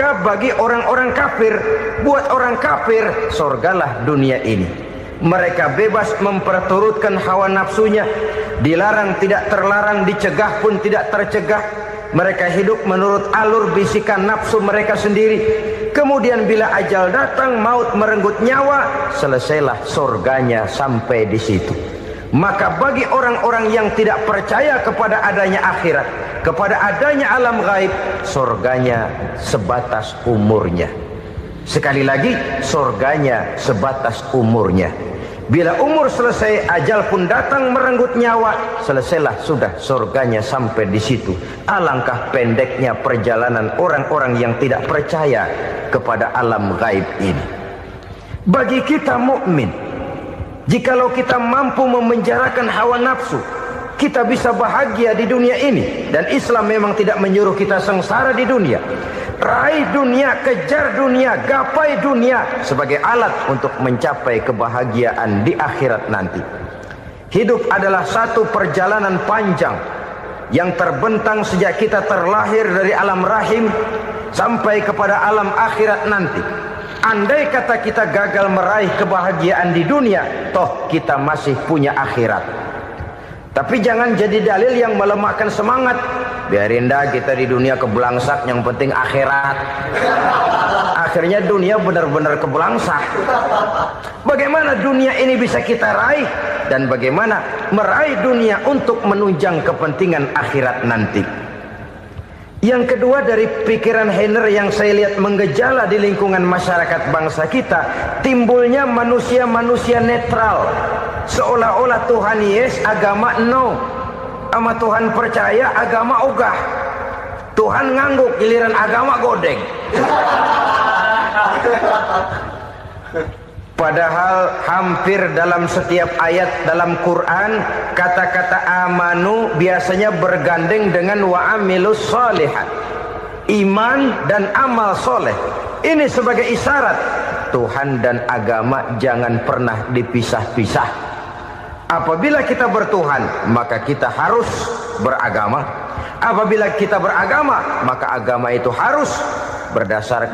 surga bagi orang-orang kafir. Buat orang kafir, surgalah dunia ini. Mereka bebas memperturutkan hawa nafsunya, dilarang tidak terlarang, dicegah pun tidak tercegah. Mereka hidup menurut alur bisikan nafsu mereka sendiri. Kemudian bila ajal datang, maut merenggut nyawa, selesailah surganya sampai di situ. Maka bagi orang-orang yang tidak percaya kepada adanya akhirat, kepada adanya alam gaib, surganya sebatas umurnya. Sekali lagi, surganya sebatas umurnya. Bila umur selesai, ajal pun datang merenggut nyawa, selesailah sudah surganya sampai di situ. Alangkah pendeknya perjalanan orang-orang yang tidak percaya kepada alam gaib ini. Bagi kita mukmin, jikalau kita mampu memenjarakan hawa nafsu, kita bisa bahagia di dunia ini. Dan Islam memang tidak menyuruh kita sengsara di dunia. Raih dunia, kejar dunia, gapai dunia sebagai alat untuk mencapai kebahagiaan di akhirat nanti. Hidup adalah satu perjalanan panjang yang terbentang sejak kita terlahir dari alam rahim sampai kepada alam akhirat nanti. Andai kata kita gagal meraih kebahagiaan di dunia, toh kita masih punya akhirat. Tapi jangan jadi dalil yang melemahkan semangat. Biarin dah kita di dunia kebelangsak, yang penting akhirat. Akhirnya dunia benar-benar kebelangsak. Bagaimana dunia ini bisa kita raih, dan bagaimana meraih dunia untuk menunjang kepentingan akhirat nanti. Yang kedua, dari pikiran Heiner yang saya lihat menggejala di lingkungan masyarakat bangsa kita, timbulnya manusia-manusia netral. Seolah-olah Tuhan yes, agama no. Sama Tuhan percaya, agama ogah. Tuhan ngangguk, giliran agama godeng. Padahal hampir dalam setiap ayat dalam Quran, kata-kata amanu biasanya bergandeng dengan wa amilus sholihat. Iman dan amal soleh. Ini sebagai isyarat Tuhan dan agama jangan pernah dipisah-pisah. Apabila kita bertuhan, maka kita harus beragama. Apabila kita beragama, maka agama itu harus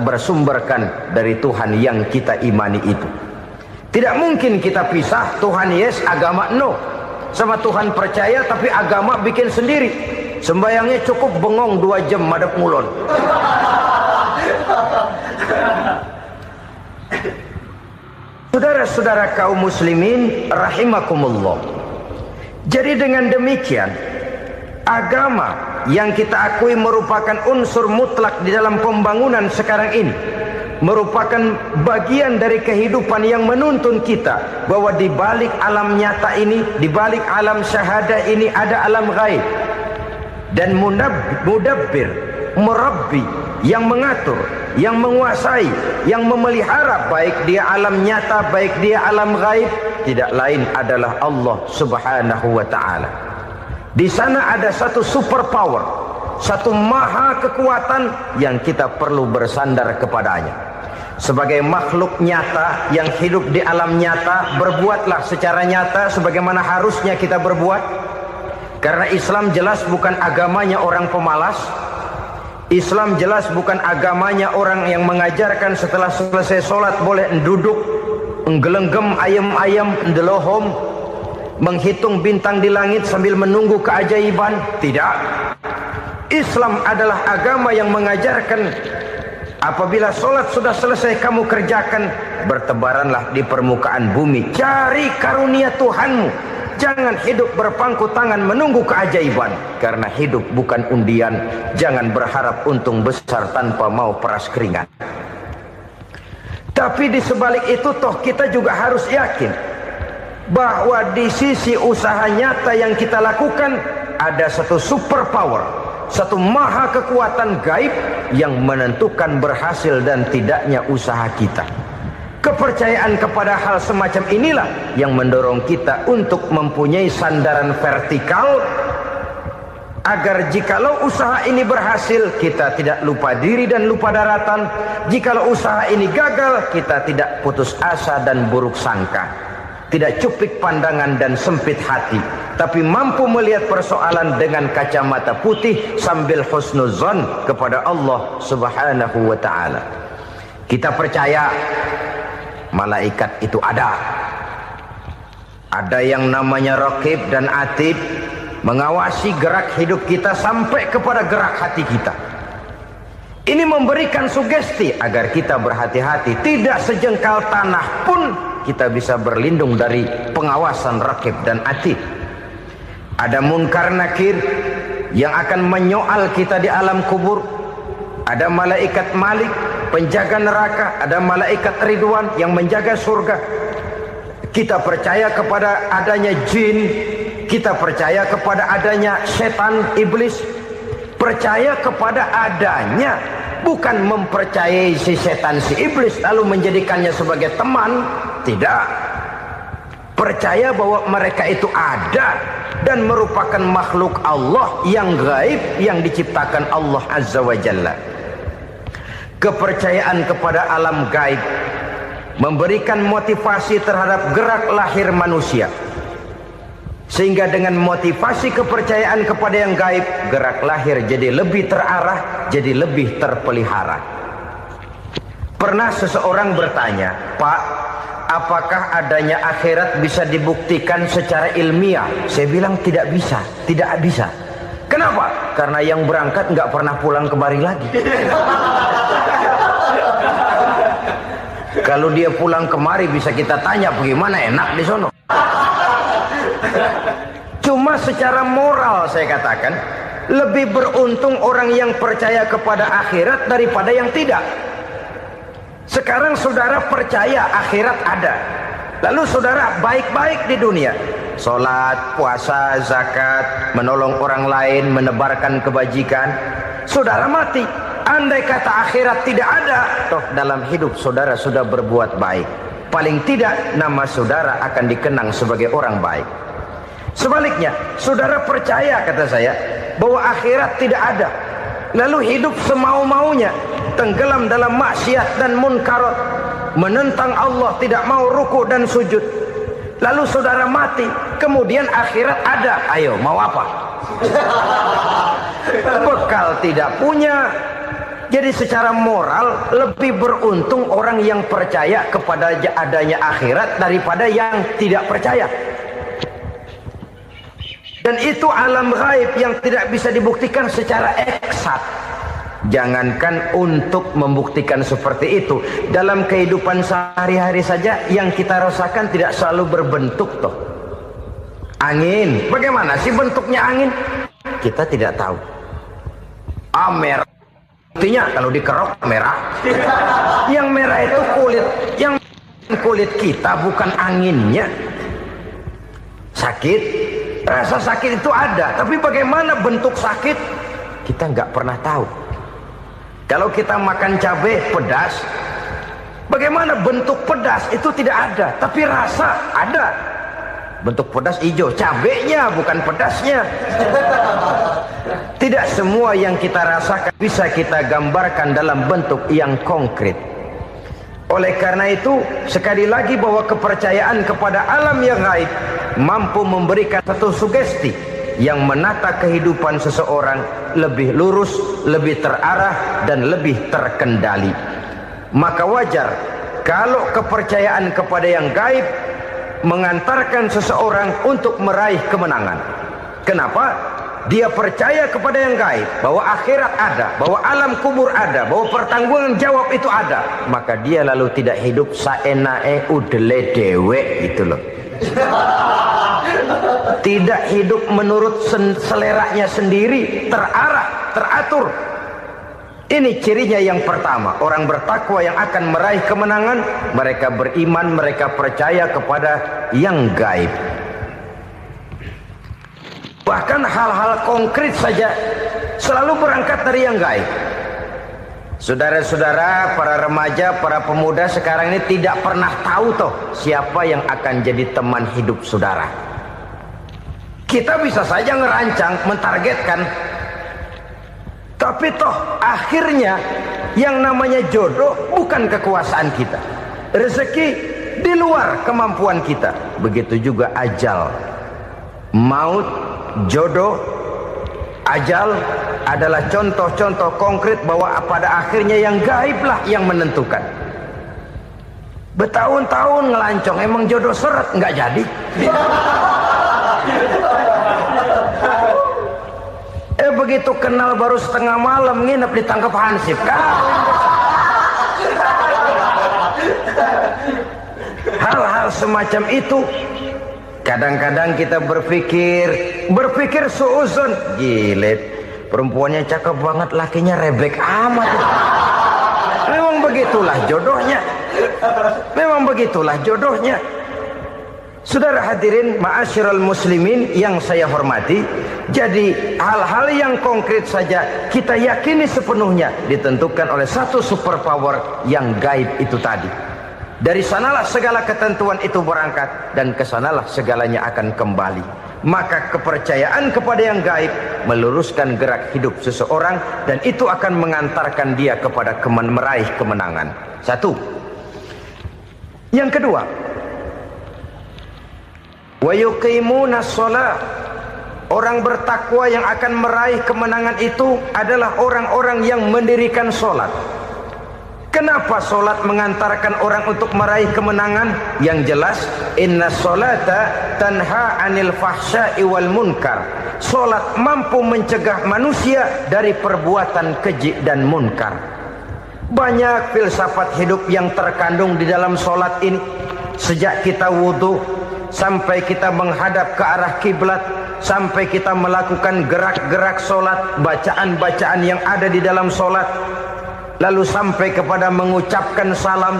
bersumberkan dari Tuhan yang kita imani itu. Tidak mungkin kita pisah, Tuhan yes, agama no. Sama Tuhan percaya tapi agama bikin sendiri. Sembayangnya cukup bengong 2 jam madep ngulon. Saudara-saudara kaum muslimin rahimakumullah. Jadi dengan demikian, agama yang kita akui merupakan unsur mutlak di dalam pembangunan sekarang ini, merupakan bagian dari kehidupan yang menuntun kita bahwa di balik alam nyata ini, di balik alam syahadah ini ada alam gaib. Dan mudabbir, murabbi, yang mengatur, yang menguasai, yang memelihara baik dia alam nyata, baik dia alam gaib, tidak lain adalah Allah Subhanahu wa ta'ala. Di sana ada satu super power, satu maha kekuatan yang kita perlu bersandar kepadanya. Sebagai makhluk nyata yang hidup di alam nyata, berbuatlah secara nyata sebagaimana harusnya kita berbuat. Karena Islam jelas bukan agamanya orang pemalas. Islam jelas bukan agamanya orang yang mengajarkan setelah selesai sholat boleh duduk, nggelenggem ayam-ayam, ndelohom, menghitung bintang di langit sambil menunggu keajaiban. Tidak. Islam adalah agama yang mengajarkan apabila sholat sudah selesai kamu kerjakan, bertebaranlah di permukaan bumi, cari karunia Tuhanmu. Jangan hidup berpangku tangan menunggu keajaiban. Karena hidup bukan undian. Jangan berharap untung besar tanpa mau peras keringat. Tapi di sebalik itu toh kita juga harus yakin bahwa di sisi usaha nyata yang kita lakukan ada satu super power, satu maha kekuatan gaib yang menentukan berhasil dan tidaknya usaha kita. Kepercayaan kepada hal semacam inilah yang mendorong kita untuk mempunyai sandaran vertikal, agar jikalau usaha ini berhasil, kita tidak lupa diri dan lupa daratan. Jikalau usaha ini gagal, kita tidak putus asa dan buruk sangka, tidak cupik pandangan dan sempit hati. tapi mampu melihat persoalan dengan kacamata putih sambil husnuzon kepada Allah Subhanahu wa ta'ala. Kita percaya malaikat itu ada. Ada yang namanya raqib dan atid, mengawasi gerak hidup kita sampai kepada gerak hati kita. Ini memberikan sugesti agar kita berhati-hati. Tidak sejengkal tanah pun kita bisa berlindung dari pengawasan raqib dan atid. Ada munkar nakir yang akan menyoal kita di alam kubur. Ada malaikat Malik, penjaga neraka. Ada malaikat Ridwan yang menjaga surga. Kita percaya kepada adanya jin. Kita percaya kepada adanya setan, iblis. Percaya kepada adanya, bukan mempercayai si setan, si iblis lalu menjadikannya sebagai teman. Tidak. Percaya bahwa mereka itu ada dan merupakan makhluk Allah yang gaib yang diciptakan Allah Azza wa Jalla. Kepercayaan kepada alam gaib memberikan motivasi terhadap gerak lahir manusia. Sehingga dengan motivasi kepercayaan kepada yang gaib, gerak lahir jadi lebih terarah, jadi lebih terpelihara. Pernah seseorang bertanya, "Pak, apakah adanya akhirat bisa dibuktikan secara ilmiah?" Saya bilang tidak bisa, tidak bisa. Kenapa? Karena yang berangkat nggak pernah pulang kemari lagi. Kalau dia pulang kemari bisa kita tanya bagaimana enak di sono. Cuma secara moral saya katakan, lebih beruntung orang yang percaya kepada akhirat daripada yang tidak. Sekarang saudara percaya akhirat ada, lalu saudara baik-baik di dunia, sholat, puasa, zakat, menolong orang lain, menebarkan kebajikan. Saudara mati, andai kata akhirat tidak ada, toh dalam hidup saudara sudah berbuat baik. Paling tidak nama saudara akan dikenang sebagai orang baik. Sebaliknya, saudara percaya, kata saya, bahwa akhirat tidak ada, lalu hidup semau-maunya, tenggelam dalam maksiat dan munkarat, menentang Allah, tidak mau ruku dan sujud. Lalu saudara mati, kemudian akhirat ada. Ayo, mau apa? Bekal tidak punya. Jadi secara moral lebih beruntung orang yang percaya kepada adanya akhirat daripada yang tidak percaya. Dan itu alam gaib yang tidak bisa dibuktikan secara eksat. Jangankan untuk membuktikan seperti itu, dalam kehidupan sehari-hari saja yang kita rasakan tidak selalu berbentuk toh. Angin, bagaimana sih bentuknya angin? Kita tidak tahu. Merah, buktinya kalau dikerok merah. Yang merah itu kulit, yang kulit kita bukan anginnya. Sakit, rasa sakit itu ada, tapi bagaimana bentuk sakit kita nggak pernah tahu. Kalau kita makan cabai pedas, bagaimana bentuk pedas itu tidak ada, tapi rasa ada. Bentuk pedas hijau, cabainya bukan pedasnya. Tidak semua yang kita rasakan bisa kita gambarkan dalam bentuk yang konkret. Oleh karena itu, sekali lagi bahwa kepercayaan kepada alam yang gaib mampu memberikan satu sugesti yang menata kehidupan seseorang lebih lurus, lebih terarah, dan lebih terkendali. Maka wajar kalau kepercayaan kepada yang gaib mengantarkan seseorang untuk meraih kemenangan. Kenapa? Dia percaya kepada yang gaib, bahwa akhirat ada, bahwa alam kubur ada, bahwa pertanggungan jawab itu ada. Maka dia lalu tidak hidup saenae udele dewe gitu loh. Tidak hidup menurut seleranya sendiri, terarah, teratur. Ini cirinya yang pertama. Orang bertakwa yang akan meraih kemenangan, mereka beriman, mereka percaya kepada yang gaib. Bahkan hal-hal konkret saja selalu berangkat dari yang gaib. Saudara-saudara, para remaja, para pemuda sekarang ini tidak pernah tahu toh siapa yang akan jadi teman hidup saudara. Kita bisa saja ngerancang, mentargetkan, tapi toh akhirnya yang namanya jodoh bukan kekuasaan kita. Rezeki di luar kemampuan kita. Begitu juga ajal. maut, jodoh, ajal adalah contoh-contoh konkret bahwa pada akhirnya yang gaib lah yang menentukan. Bertahun-tahun ngelancong, emang jodoh seret nggak jadi. Begitu kenal baru setengah malam nginep ditangkap hansip kan. Hal-hal semacam itu kadang-kadang kita berpikir suuzon, gilet perempuannya cakep banget, lakinya rebek amat. Memang begitulah jodohnya. Memang begitulah jodohnya. Saudara hadirin ma'asyiral muslimin yang saya hormati, jadi hal-hal yang konkret saja kita yakini sepenuhnya ditentukan oleh satu superpower yang gaib itu tadi. Dari sanalah segala ketentuan itu berangkat dan kesanalah segalanya akan kembali. Maka kepercayaan kepada yang gaib meluruskan gerak hidup seseorang dan itu akan mengantarkan dia kepada meraih kemenangan. Satu. Yang kedua, wa yuqimuna shalah. Orang bertakwa yang akan meraih kemenangan itu adalah orang-orang yang mendirikan sholat. Kenapa sholat mengantarkan orang untuk meraih kemenangan? Yang jelas, inna sholata tanha anil fahsya'i wal munkar. Sholat mampu mencegah manusia dari perbuatan keji dan munkar. Banyak filsafat hidup yang terkandung di dalam sholat ini. Sejak kita wudhu sampai kita menghadap ke arah kiblat, sampai kita melakukan gerak-gerak sholat, bacaan-bacaan yang ada di dalam sholat, lalu sampai kepada mengucapkan salam.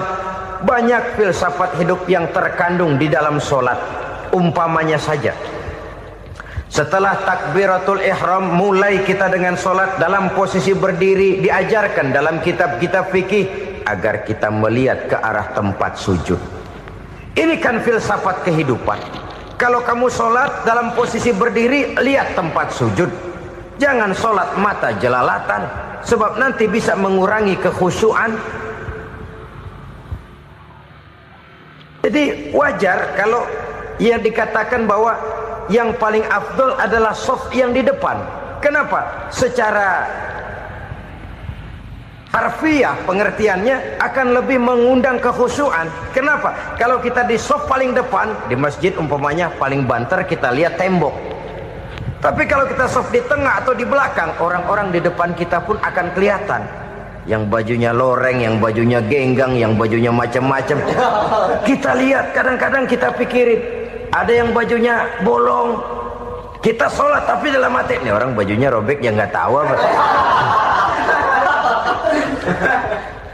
Banyak filsafat hidup yang terkandung di dalam sholat. Umpamanya saja, setelah takbiratul ihram mulai kita dengan sholat dalam posisi berdiri, diajarkan dalam kitab-kitab fikih agar kita melihat ke arah tempat sujud. Ini kan filsafat kehidupan. Kalau kamu sholat dalam posisi berdiri, lihat tempat sujud. Jangan sholat mata jelalatan, sebab nanti bisa mengurangi kekhusyuan. Jadi wajar kalau yang dikatakan bahwa yang paling afdol adalah shaf yang di depan. Kenapa? Secara harfiah pengertiannya akan lebih mengundang kekhusyuan. Kenapa? Kalau kita di shaf paling depan di masjid umpamanya paling banter kita lihat tembok. Tapi kalau kita shaf di tengah atau di belakang, orang-orang di depan kita pun akan kelihatan. Yang bajunya loreng, yang bajunya genggang, yang bajunya macam-macam. Kita lihat, kadang-kadang kita pikirin, ada yang bajunya bolong. Kita sholat tapi dalam hati, nih orang bajunya robek ya nggak tahu apa.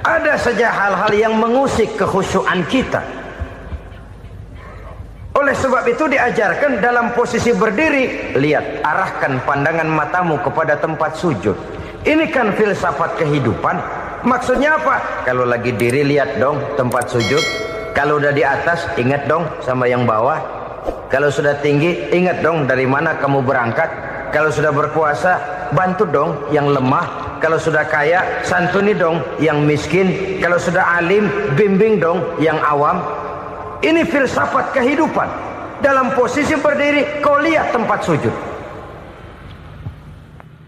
Ada saja hal-hal yang mengusik kekhusyuan kita. Oleh sebab itu diajarkan dalam posisi berdiri, lihat, arahkan pandangan matamu kepada tempat sujud. Ini kan filsafat kehidupan. Maksudnya apa? Kalau lagi diri lihat dong tempat sujud. Kalau udah di atas ingat dong sama yang bawah. Kalau sudah tinggi ingat dong dari mana kamu berangkat. Kalau sudah berkuasa bantu dong yang lemah. Kalau sudah kaya santuni dong yang miskin. Kalau sudah alim bimbing dong yang awam. Ini filsafat kehidupan. Dalam posisi berdiri kau lihat tempat sujud.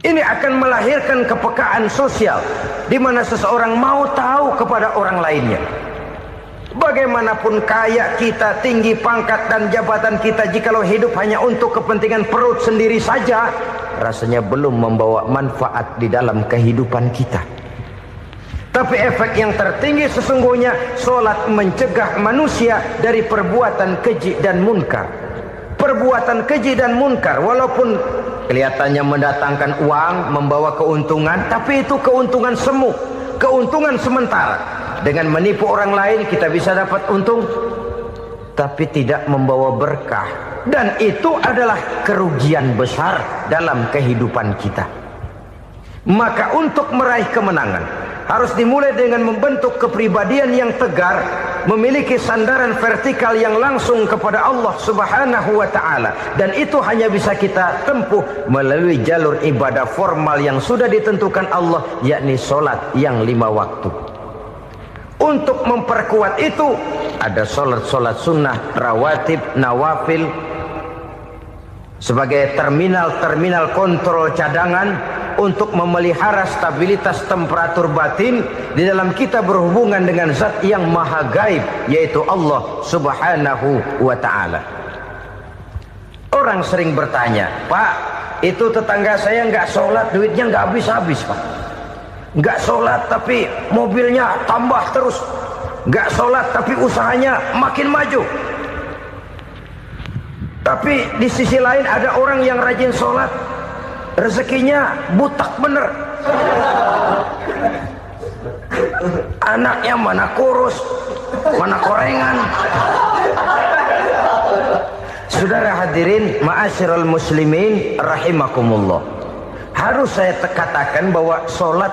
Ini akan melahirkan kepekaan sosial di mana seseorang mau tahu kepada orang lainnya. Bagaimanapun kaya kita, tinggi pangkat dan jabatan kita, jikalau hidup hanya untuk kepentingan perut sendiri saja, rasanya belum membawa manfaat di dalam kehidupan kita. Tapi efek yang tertinggi sesungguhnya, sholat mencegah manusia dari perbuatan keji dan munkar. Perbuatan keji dan munkar walaupun kelihatannya mendatangkan uang, membawa keuntungan, tapi itu keuntungan semu, keuntungan sementara. Dengan menipu orang lain kita bisa dapat untung, tapi tidak membawa berkah. Dan itu adalah kerugian besar dalam kehidupan kita. Maka untuk meraih kemenangan harus dimulai dengan membentuk kepribadian yang tegar, memiliki sandaran vertikal yang langsung kepada Allah Subhanahu wa ta'ala. Dan itu hanya bisa kita tempuh melalui jalur ibadah formal yang sudah ditentukan Allah, yakni sholat yang 5 waktu. Untuk memperkuat itu ada sholat-sholat sunnah, rawatib, nawafil, sebagai terminal-terminal kontrol cadangan untuk memelihara stabilitas temperatur batin di dalam kita berhubungan dengan zat yang maha gaib, yaitu Allah subhanahu wa ta'ala. Orang sering bertanya, Pak, itu tetangga saya nggak sholat, duitnya nggak habis-habis, Pak. Nggak sholat tapi mobilnya tambah terus. Nggak sholat tapi usahanya makin maju. Tapi di sisi lain ada orang yang rajin sholat, rezekinya butak bener. Anaknya mana kurus, mana korengan. Saudara hadirin ma'asyiral muslimin rahimakumullah. Harus saya katakan bahwa sholat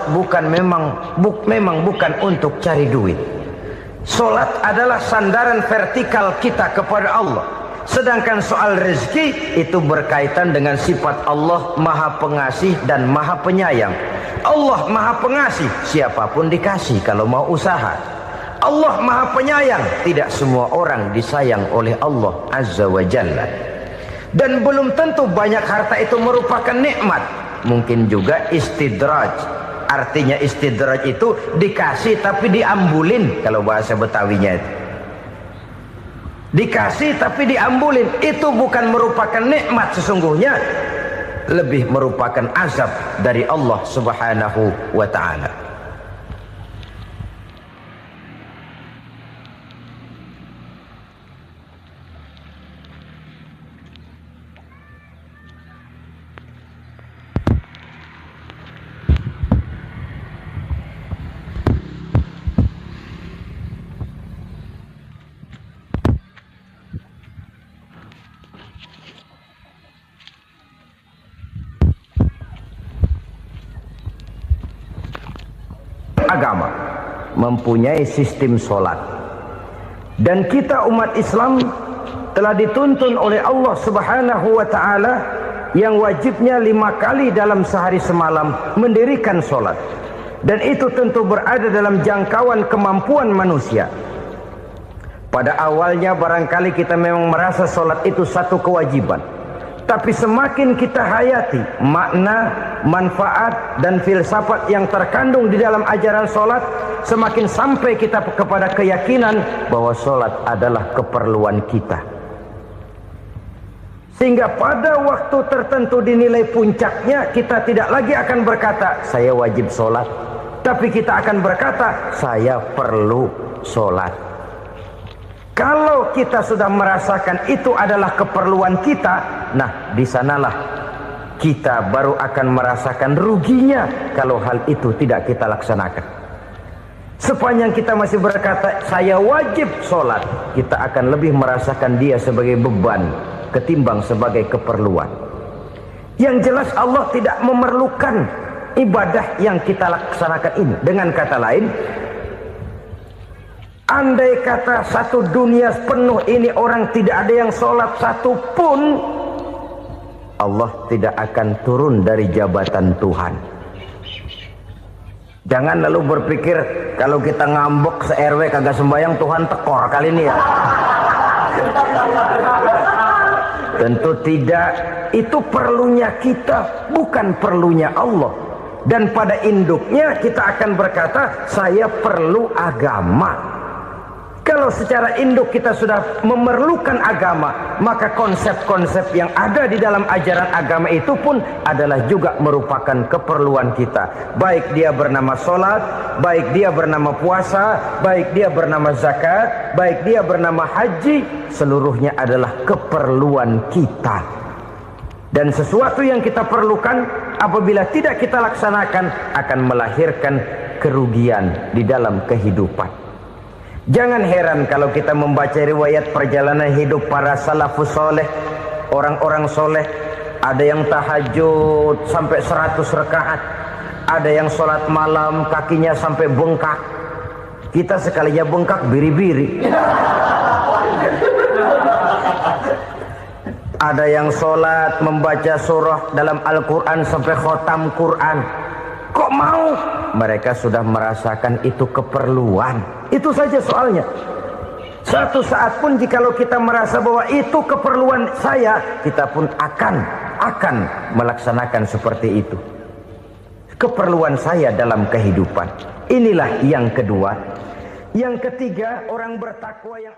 memang bukan untuk cari duit. Sholat adalah sandaran vertikal kita kepada Allah. Sedangkan soal rezeki itu berkaitan dengan sifat Allah maha pengasih dan maha penyayang. Allah maha pengasih, siapapun dikasih kalau mau usaha. Allah maha penyayang, tidak semua orang disayang oleh Allah azza wa jalla. Dan belum tentu banyak harta itu merupakan nikmat. Mungkin juga istidraj. Artinya istidraj itu dikasih tapi diambulin, kalau bahasa Betawinya itu. Dikasih tapi diambulin, itu bukan merupakan nikmat sesungguhnya, lebih merupakan azab dari Allah subhanahu wa ta'ala. Agama mempunyai sistem sholat, dan kita umat Islam telah dituntun oleh Allah subhanahu wa ta'ala yang wajibnya 5 kali dalam sehari semalam mendirikan sholat, dan itu tentu berada dalam jangkauan kemampuan manusia. Pada awalnya barangkali kita memang merasa sholat itu satu kewajiban, tapi semakin kita hayati makna, manfaat dan filsafat yang terkandung di dalam ajaran sholat, semakin sampai kita kepada keyakinan bahwa sholat adalah keperluan kita. Sehingga pada waktu tertentu dinilai puncaknya, kita tidak lagi akan berkata saya wajib sholat, tapi kita akan berkata saya perlu sholat. Kalau kita sudah merasakan itu adalah keperluan kita, nah di sanalah kita baru akan merasakan ruginya kalau hal itu tidak kita laksanakan. Sepanjang kita masih berkata saya wajib sholat, kita akan lebih merasakan dia sebagai beban ketimbang sebagai keperluan. Yang jelas Allah tidak memerlukan ibadah yang kita laksanakan ini. Dengan kata lain, andai kata satu dunia penuh ini orang tidak ada yang sholat satu pun, Allah tidak akan turun dari jabatan Tuhan. Jangan lalu berpikir kalau kita ngambek se-RW kagak sembahyang Tuhan tekor kali ini ya. Tentu tidak. Itu perlunya kita, bukan perlunya Allah. Dan pada induknya kita akan berkata saya perlu agama. Kalau secara induk kita sudah memerlukan agama, maka konsep-konsep yang ada di dalam ajaran agama itu pun adalah juga merupakan keperluan kita. Baik dia bernama sholat, baik dia bernama puasa, baik dia bernama zakat, baik dia bernama haji, seluruhnya adalah keperluan kita. Dan sesuatu yang kita perlukan apabila tidak kita laksanakan akan melahirkan kerugian di dalam kehidupan. Jangan heran kalau kita membaca riwayat perjalanan hidup para salafus soleh, orang-orang soleh. Ada yang tahajud sampai 100 rakaat, ada yang sholat malam kakinya sampai bengkak. Kita sekalinya bengkak biri-biri. Ada yang sholat membaca surah dalam Al-Quran sampai khotam Quran. Kok mau? Mereka sudah merasakan itu keperluan. Itu saja soalnya. Suatu saat pun jikalau kita merasa bahwa itu keperluan saya, kita pun akan melaksanakan seperti itu. Keperluan saya dalam kehidupan. Inilah yang kedua. Yang ketiga, orang bertakwa yang